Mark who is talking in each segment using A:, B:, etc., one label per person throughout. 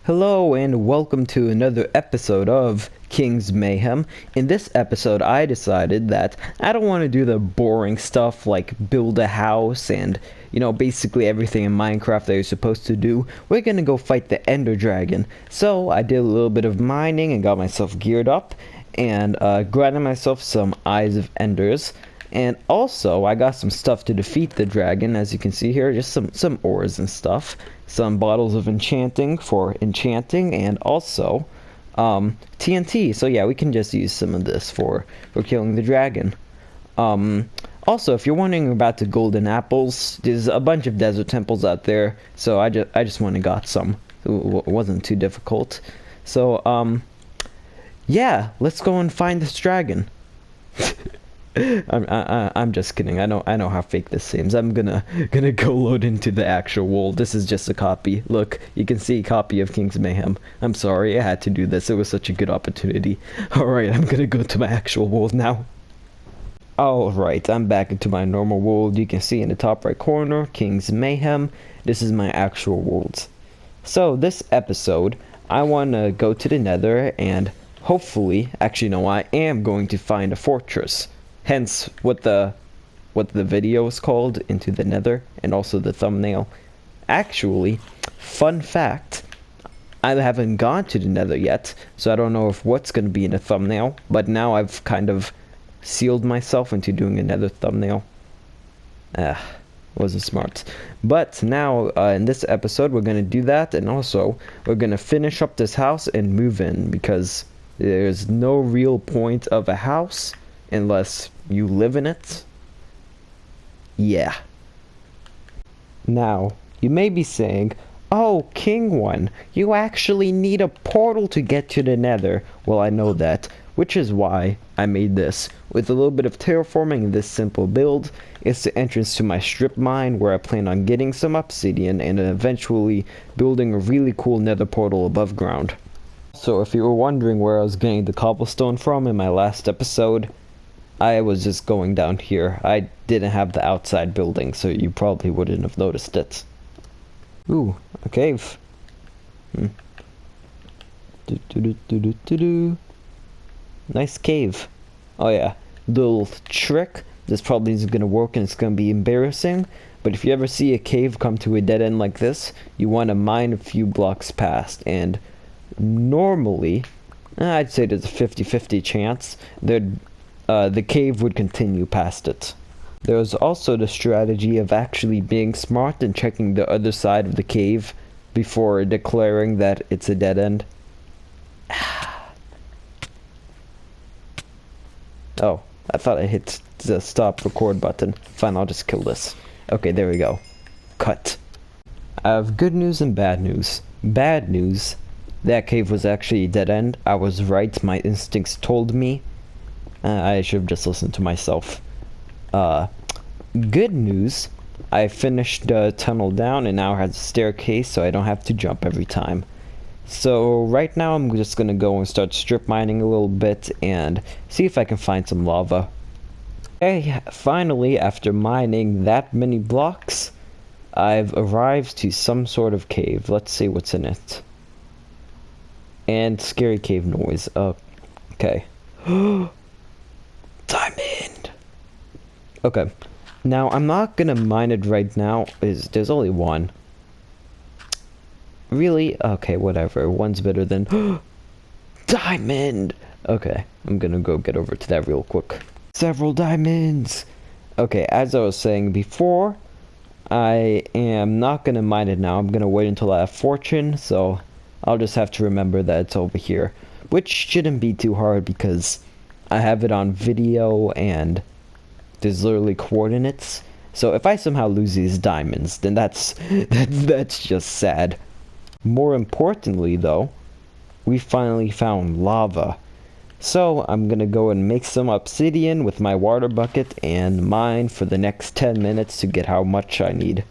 A: Hello and welcome to another episode of Kings Mayhem. In this episode, I decided that I don't want to do the boring stuff like build a house and, basically everything in Minecraft that you're supposed to do. We're gonna go fight the Ender Dragon. So I did a little bit of mining and got myself geared up and grinded myself some Eyes of Enders. And also, I got some stuff to defeat the dragon, as you can see here, just some ores and stuff. Some bottles of enchanting for enchanting, and also TNT. So yeah, we can just use some of this for killing the dragon. Also, if you're wondering about the golden apples, there's a bunch of desert temples out there, so I just went and got some. It wasn't too difficult. So yeah, let's go and find this dragon. I'm just kidding. I know how fake this seems. I'm gonna go load into the actual world. This is just a copy. Look, you can see a copy of Kings Mayhem. I'm sorry, I had to do this. It was such a good opportunity. Alright, I'm gonna go to my actual world now. Alright, I'm back into my normal world. You can see in the top right corner, Kings Mayhem. This is my actual world. So, this episode, I wanna go to the Nether and hopefully, actually no, I am going to find a fortress. Hence, what the video is called, Into the Nether, and also the thumbnail. Actually, fun fact, I haven't gone to the Nether yet, so I don't know if what's going to be in the thumbnail, but now I've kind of sealed myself into doing another thumbnail. Wasn't smart. But now, in this episode, we're going to do that, and also, we're going to finish up this house and move in, because there's no real point of a house unless you live in it. Yeah. Now, you may be saying, oh, Kingone, you actually need a portal to get to the Nether. Well, I know that, which is why I made this. With a little bit of terraforming in this simple build, it's the entrance to my strip mine where I plan on getting some obsidian and eventually building a really cool Nether portal above ground. So if you were wondering where I was getting the cobblestone from in my last episode, I was just going down here. I didn't have the outside building, so you probably wouldn't have noticed it. Ooh, a cave. Nice cave. Oh yeah, little trick. This probably isn't gonna work and it's gonna be embarrassing, but if you ever see a cave come to a dead end like this, you want to mine a few blocks past, and normally, I'd say there's a 50-50 chance that the cave would continue past it. There's also the strategy of actually being smart and checking the other side of the cave before declaring that it's a dead end. Oh, I thought I hit the stop record button. Fine, I'll just kill this. Okay, there we go. Cut. I have good news and bad news. Bad news, that cave was actually a dead end. I was right, my instincts told me. I should have just listened to myself. Good news, I finished the tunnel down and now it has a staircase so I don't have to jump every time. So right now I'm just gonna go and start strip mining a little bit and see if I can find some lava. Okay, finally, after mining that many blocks, I've arrived to some sort of cave. Let's see what's in it. And scary cave noise. Okay. Diamond! Okay. Now, I'm not gonna mine it right now. There's only one. Really? Okay, whatever. One's better than... Diamond! Okay, I'm gonna go get over to that real quick. Several diamonds! Okay, as I was saying before, I am not gonna mine it now. I'm gonna wait until I have fortune, so I'll just have to remember that it's over here. Which shouldn't be too hard because I have it on video and there's literally coordinates. So if I somehow lose these diamonds, then that's just sad. More importantly though, we finally found lava. So I'm gonna go and make some obsidian with my water bucket and mine for the next 10 minutes to get how much I need.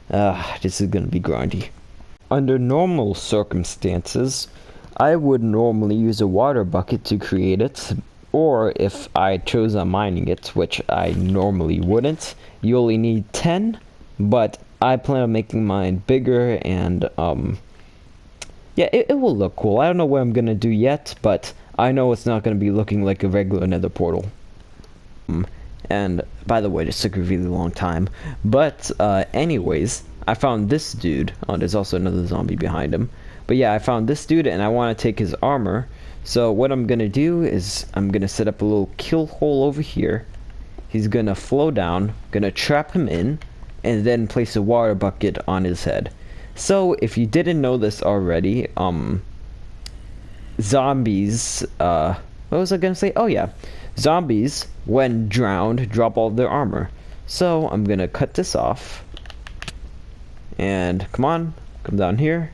A: This is gonna be grindy. Under normal circumstances, I would normally use a water bucket to create it, or if I chose on mining it, which I normally wouldn't, you only need 10, but I plan on making mine bigger and Yeah, it will look cool. I don't know what I'm gonna do yet, but I know it's not gonna be looking like a regular nether portal. And by the way, this took a really long time. But anyways, I found this dude. Oh, there's also another zombie behind him. But yeah, I found this dude and I want to take his armor. So what I'm gonna do is I'm gonna set up a little kill hole over here. He's gonna flow down, gonna trap him in, and then place a water bucket on his head. So if you didn't know this already, zombies, what was I gonna say? Oh yeah, zombies, when drowned, drop all their armor. So I'm gonna cut this off. And come on, come down here.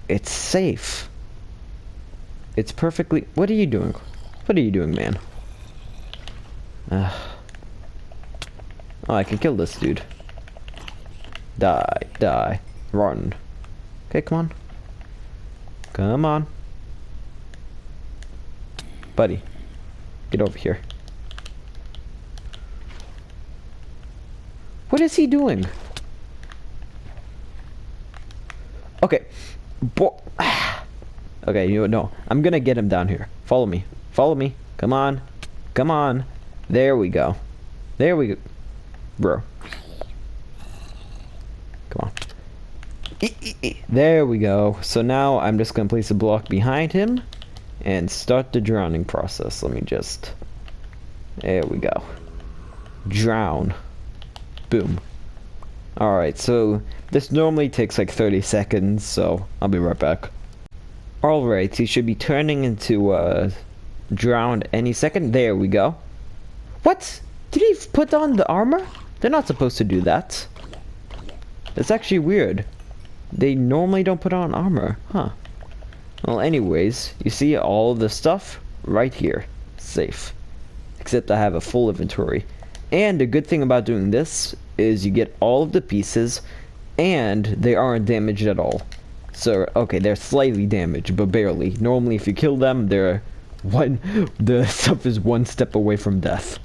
A: It's safe. It's perfectly... What are you doing? What are you doing, man? Oh, I can kill this dude. Die, die, run. Okay, come on. Come on. Buddy, get over here. What is he doing? Okay. Okay, you know, I'm gonna get him down here. Follow me. Follow me. Come on. Come on. There we go. There we go. Bro. Come on. There we go. So now I'm just gonna place a block behind him and start the drowning process. Let me just... There we go. Drown. Boom. Alright, so this normally takes like 30 seconds, so I'll be right back. Alright, he should be turning into drowned any second. There we go. What? Did he put on the armor? They're not supposed to do that. That's actually weird. They normally don't put on armor, huh? Well, anyways, you see all the stuff right here. Safe. Except I have a full inventory. And the good thing about doing this is you get all of the pieces and they aren't damaged at all. So, okay, they're slightly damaged, but barely. Normally, if you kill them, the stuff is one step away from death.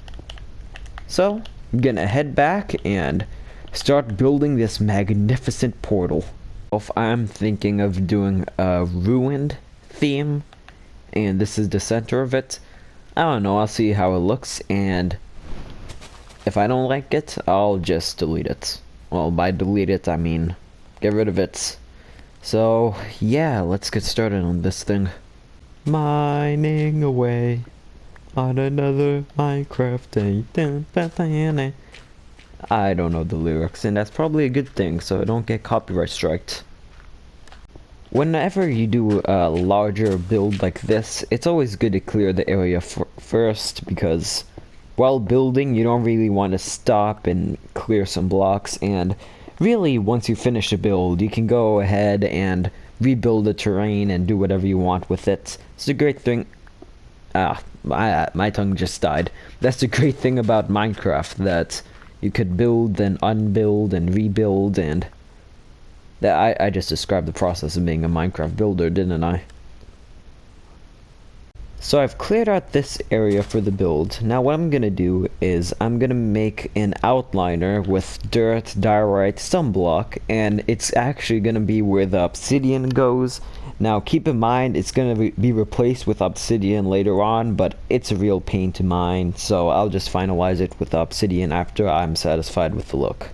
A: So, I'm gonna head back and start building this magnificent portal. If I'm thinking of doing a ruined theme, and this is the center of it, I don't know, I'll see how it looks, and if I don't like it, I'll just delete it. Well, by delete it, I mean get rid of it. So, yeah, let's get started on this thing. Mining away on another Minecraft day. I don't know the lyrics, and that's probably a good thing, so I don't get copyright striked. Whenever you do a larger build like this, it's always good to clear the area first, because while building, you don't really want to stop and clear some blocks, and really, once you finish the build, you can go ahead and rebuild the terrain and do whatever you want with it. It's a great thing. My tongue just died. That's the great thing about Minecraft, that you could build, then unbuild, and rebuild, and that I just described the process of being a Minecraft builder, didn't I? So I've cleared out this area for the build. Now what I'm gonna do is I'm gonna make an outliner with dirt, diorite, some block, and it's actually gonna be where the obsidian goes. Now keep in mind it's gonna be replaced with obsidian later on, but it's a real pain to mine, so I'll just finalize it with obsidian after I'm satisfied with the look.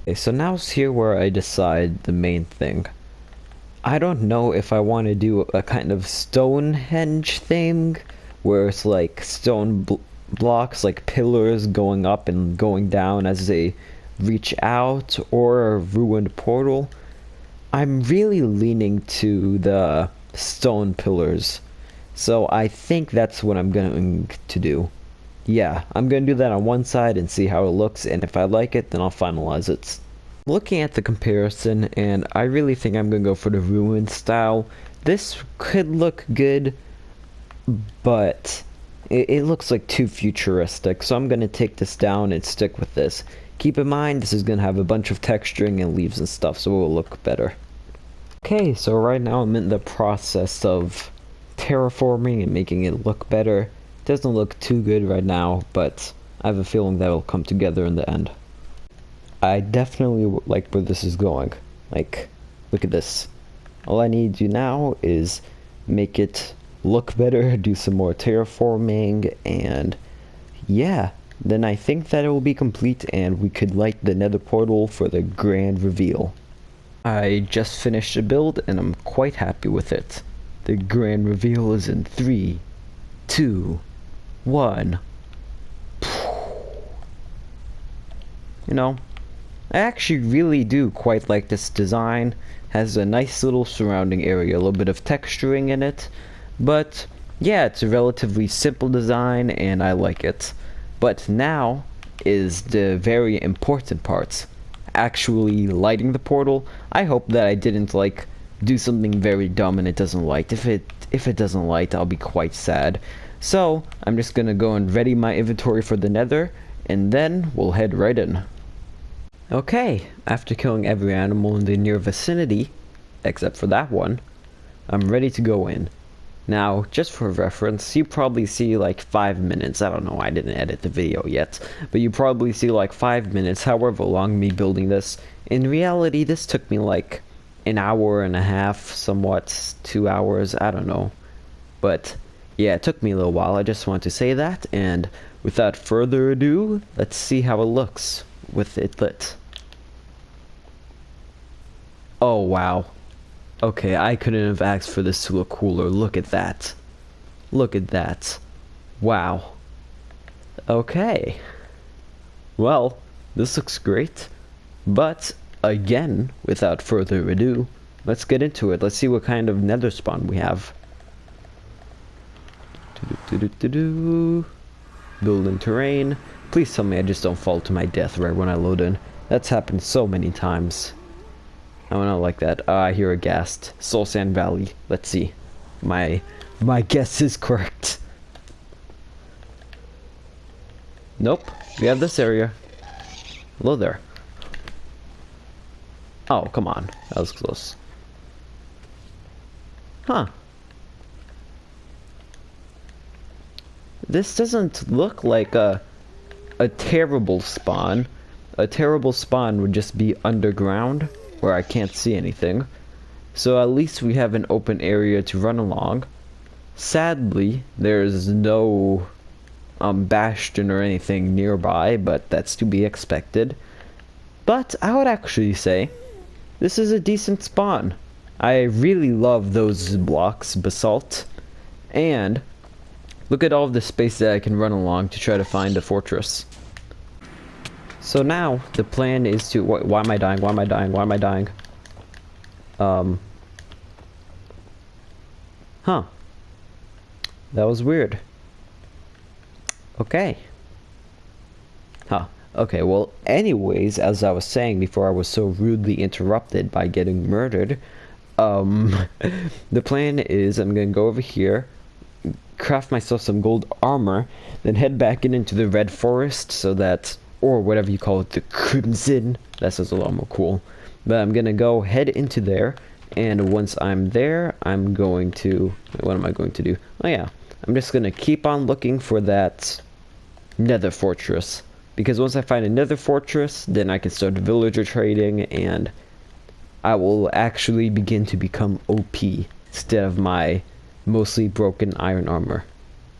A: Okay, so now's here where I decide the main thing. I don't know if I want to do a kind of Stonehenge thing, where it's like stone blocks, like pillars going up and going down as they reach out, or a ruined portal. I'm really leaning to the stone pillars, so I think that's what I'm going to do. Yeah, I'm going to do that on one side and see how it looks, and if I like it, then I'll finalize it. Looking at the comparison, and I really think I'm gonna go for the ruined style. This could look good, but it looks like too futuristic, so I'm gonna take this down and stick with this. Keep in mind, this is gonna have a bunch of texturing and leaves and stuff, so it will look better. Okay, so right now I'm in the process of terraforming and making it look better. It doesn't look too good right now, but I have a feeling that will come together in the end. I definitely like where this is going. Like, look at this. All I need to do now is make it look better, do some more terraforming, and yeah, then I think that it will be complete and we could light the nether portal for the grand reveal. I just finished the build and I'm quite happy with it. The grand reveal is in 3, 2, 1. You know, I actually really do quite like this design. Has a nice little surrounding area, a little bit of texturing in it. But yeah, it's a relatively simple design and I like it. But now is the very important part. Actually lighting the portal. I hope that I didn't like do something very dumb and it doesn't light. If it doesn't light, I'll be quite sad. So I'm just gonna go and ready my inventory for the nether and then we'll head right in. Okay, after killing every animal in the near vicinity, except for that one, I'm ready to go in. Now, just for reference, you probably see like 5 minutes. I don't know, I didn't edit the video yet, but you probably see like 5 minutes, however long me building this. In reality, this took me like an hour and a half, somewhat 2 hours, I don't know. But yeah, it took me a little while. I just want to say that, and without further ado, let's see how it looks with it lit. Oh wow. Okay, I couldn't have asked for this to look cooler. Look at that. Look at that. Wow. Okay. Well, this looks great. But, again, without further ado, let's get into it. Let's see what kind of nether spawn we have. Building terrain. Please tell me I just don't fall to my death right when I load in. That's happened so many times. I don't like that. I hear a ghast. Soul Sand Valley. Let's see. My guess is correct. Nope. We have this area. Hello there. Oh, come on. That was close. Huh. This doesn't look like a terrible spawn. A terrible spawn would just be underground, where I can't see anything. So at least we have an open area to run along. Sadly, there's no bastion or anything nearby, but that's to be expected. But I would actually say this is a decent spawn. I really love those blocks, basalt. And look at all of the space that I can run along to try to find a fortress. So now, the plan is to... Why am I dying? Why am I dying? Why am I dying? Huh. That was weird. Okay. Huh. Okay, well, anyways, as I was saying before I was so rudely interrupted by getting murdered, the plan is I'm gonna go over here, craft myself some gold armor, then head back into the red forest so that... or whatever you call it, the crimson. That sounds a lot more cool. But I'm gonna go head into there, and once I'm there, I'm going to... what am I going to do? Oh yeah, I'm just gonna keep on looking for that nether fortress. Because once I find a nether fortress, then I can start villager trading, and I will actually begin to become OP, instead of my mostly broken iron armor.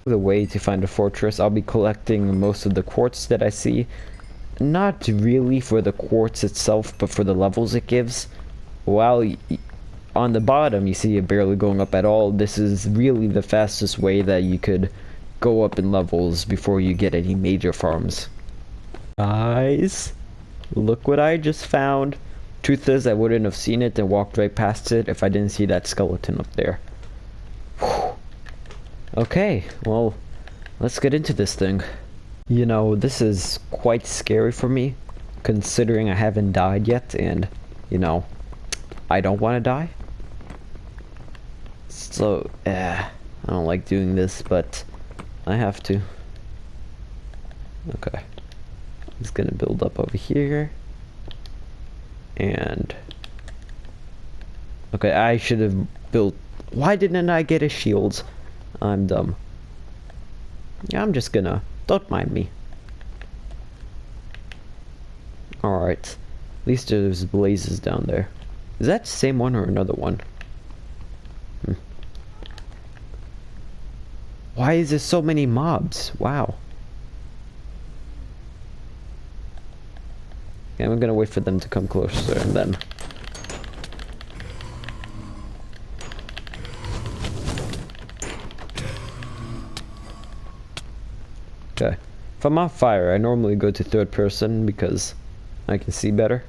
A: The way to find a fortress, I'll be collecting most of the quartz that I see. Not really for the quartz itself, but for the levels it gives. While on the bottom you see it barely going up at all, this is really the fastest way that you could go up in levels before you get any major farms. Guys, look what I just found. Truth is, I wouldn't have seen it and walked right past it if I didn't see that skeleton up there. Whew. Okay, well, let's get into this thing. You know, this is quite scary for me, considering I haven't died yet, and, you know, I don't want to die. So, I don't like doing this, but I have to. Okay. I'm just gonna build up over here. And... okay, I should have built... why didn't I get a shield? I'm dumb. Yeah, I'm just gonna... don't mind me. Alright. At least there's blazes down there. Is that the same one or another one? Why is there so many mobs? Wow. Okay, I'm gonna wait for them to come closer and then... Okay. If I'm on fire, I normally go to third person because I can see better.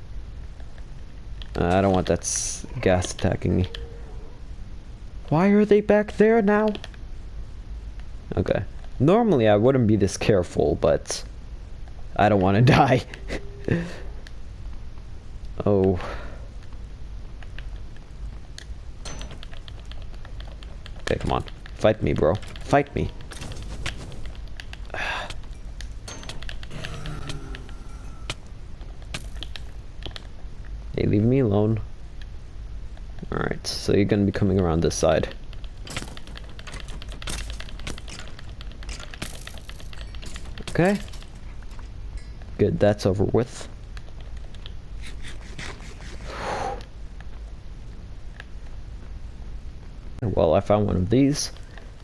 A: I don't want that gas attacking me. Why are they back there now? Okay. Normally I wouldn't be this careful, but I don't want to die. Oh. Okay, come on. Fight me, bro. Fight me. Hey, leave me alone. Alright, so you're gonna be coming around this side. Okay. Good, that's over with. Well, I found one of these.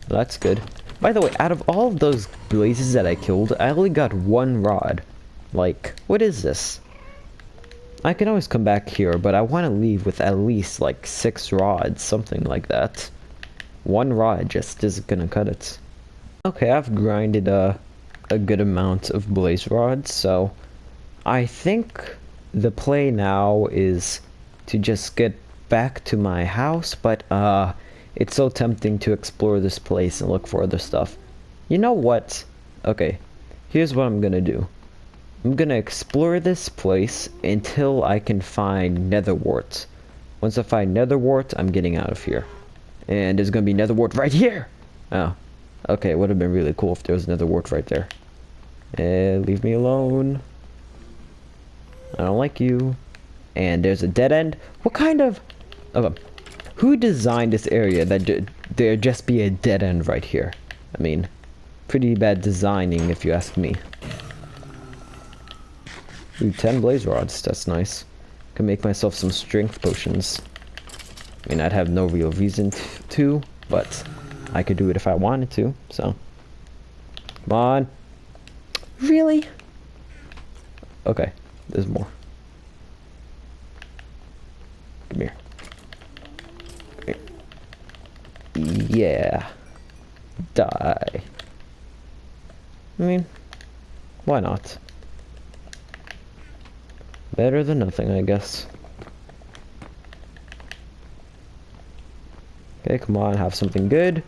A: That's good. By the way, out of all of those blazes that I killed, I only got one rod. Like, what is this? I can always come back here, but I want to leave with at least like 6 rods, something like that. One rod just isn't gonna cut it. Okay, I've grinded a good amount of blaze rods, so I think the play now is to just get back to my house, but it's so tempting to explore this place and look for other stuff. You know what? Okay, here's what I'm gonna do. I'm gonna explore this place until I can find Nether Warts. Once I find Nether Wart, I'm getting out of here. And there's gonna be Nether Wart right here! Oh. Okay, it would have been really cool if there was Nether Wart right there. Leave me alone. I don't like you. And there's a dead end. What kind of... Okay. Who designed this area that there'd just be a dead end right here? I mean, pretty bad designing if you ask me. Ooh, 10 blaze rods, that's nice. Can make myself some strength potions. I mean, I'd have no real reason to, but I could do it if I wanted to, so. Come on. Really? Okay, there's more. Come here. Come here. Yeah. Die. I mean, why not? Better than nothing, I guess. Okay, come on, have something good.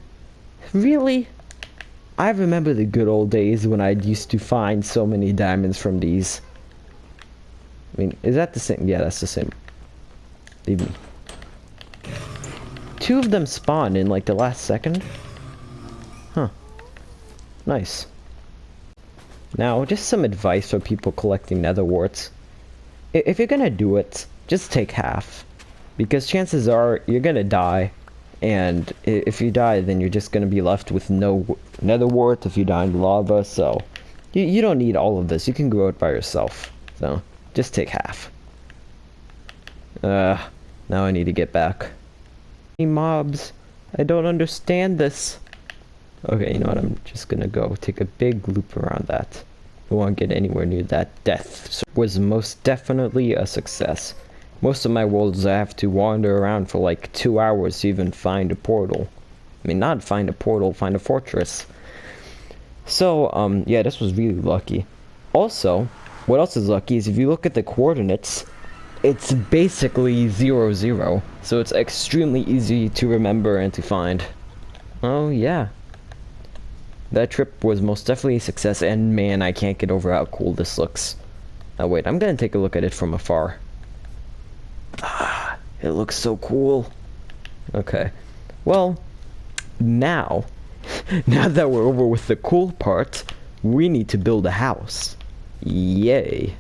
A: Really? I remember the good old days when I used to find so many diamonds from these. I mean, is that the same? Yeah, that's the same. Leave me. 2 of them spawned in like the last second. Huh. Nice. Now, just some advice for people collecting nether warts. If you're gonna do it, just take half. Because chances are you're gonna die. And if you die, then you're just gonna be left with no nether wart if you die in lava, so you don't need all of this. You can grow it by yourself. So just take half. Now I need to get back. Any mobs? I don't understand this. Okay, you know what? I'm just gonna go take a big loop around that. I won't get anywhere near that death. So it was most definitely a success. Most of my worlds I have to wander around for like 2 hours to even find a portal. I mean, not find a portal, find a fortress. So, yeah, this was really lucky. Also, what else is lucky is if you look at the coordinates, it's basically 0, 0. So it's extremely easy to remember and to find. Oh, yeah. That trip was most definitely a success, and man, I can't get over how cool this looks. Oh, wait, I'm gonna take a look at it from afar. Ah, it looks so cool. Okay. Well, now that we're over with the cool part, we need to build a house. Yay.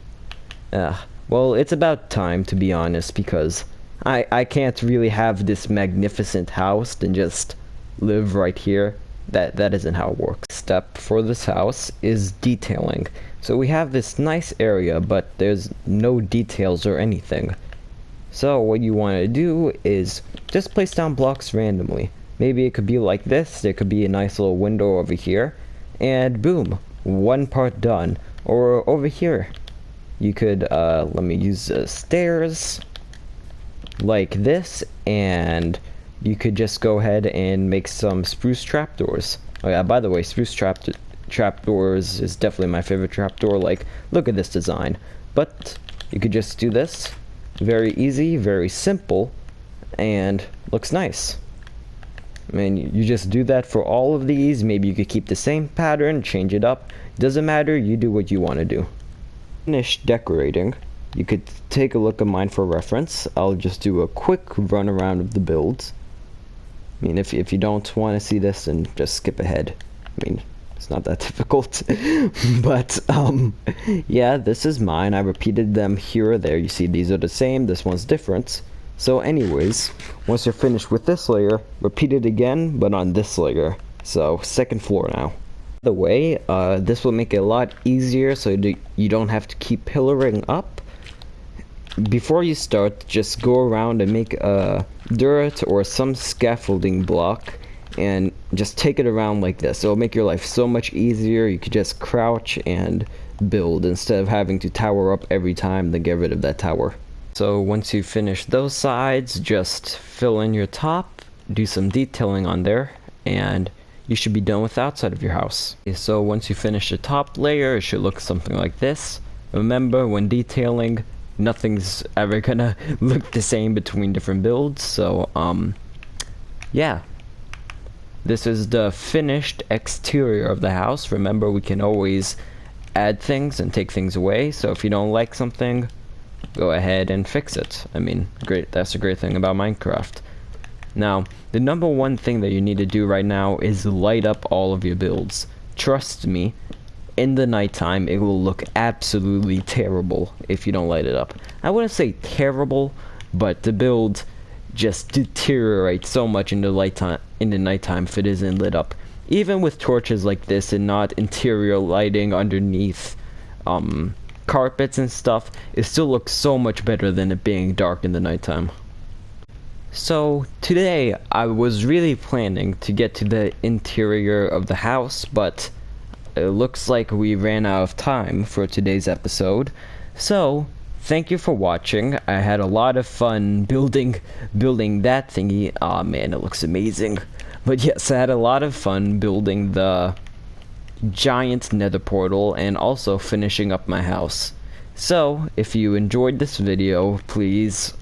A: Well, it's about time, to be honest, because I can't really have this magnificent house and just live right here. That isn't how it works. Step for this house is detailing. So we have this nice area, but there's no details or anything. So what you want to do is just place down blocks randomly. Maybe it could be like this, there could be a nice little window over here, and boom, one part done. Or over here, you could, let me use the stairs, like this, and you could just go ahead and make some spruce trapdoors. Oh yeah, by the way, spruce trapdoors is definitely my favorite trapdoor. Like, look at this design. But you could just do this. Very easy, very simple, and looks nice. I mean, you just do that for all of these. Maybe you could keep the same pattern, change it up. Doesn't matter, you do what you want to do. Finish decorating. You could take a look at mine for reference. I'll just do a quick run around of the builds. I mean, if you don't want to see this, then just skip ahead. I mean, it's not that difficult. But, yeah, this is mine. I repeated them here or there. You see, these are the same. This one's different. So anyways, once you're finished with this layer, repeat it again, but on this layer. So, second floor now. By the way, this will make it a lot easier so you don't have to keep pillaring up. Before you start, just go around and make a dirt or some scaffolding block and just take it around like this. It'll make your life so much easier. You could just crouch and build instead of having to tower up every time, then get rid of that tower. So once you finish those sides, just fill in your top, do some detailing on there, and you should be done with the outside of your house. Okay, so once you finish the top layer, it should look something like this. Remember, when detailing, nothing's ever gonna look the same between different builds, so yeah, this is the finished exterior of the house. Remember, we can always add things and take things away, so if you don't like something, go ahead and fix it. I mean, great, that's a great thing about Minecraft. Now, the number one thing that you need to do right now is light up all of your builds. Trust me, in the nighttime, it will look absolutely terrible if you don't light it up. I wouldn't say terrible, but the build just deteriorates so much in the nighttime if it isn't lit up. Even with torches like this and not interior lighting underneath carpets and stuff, it still looks so much better than it being dark in the nighttime. So today I was really planning to get to the interior of the house, but it looks like we ran out of time for today's episode. So thank you for watching. I had a lot of fun building that thingy. Aw, man, it looks amazing. But yes, I had a lot of fun building the giant nether portal and also finishing up my house. So if you enjoyed this video, please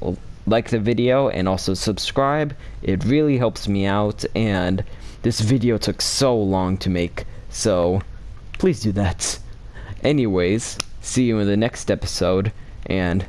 A: like the video and also subscribe. It really helps me out, and this video took so long to make, so please do that. Anyways, see you in the next episode, and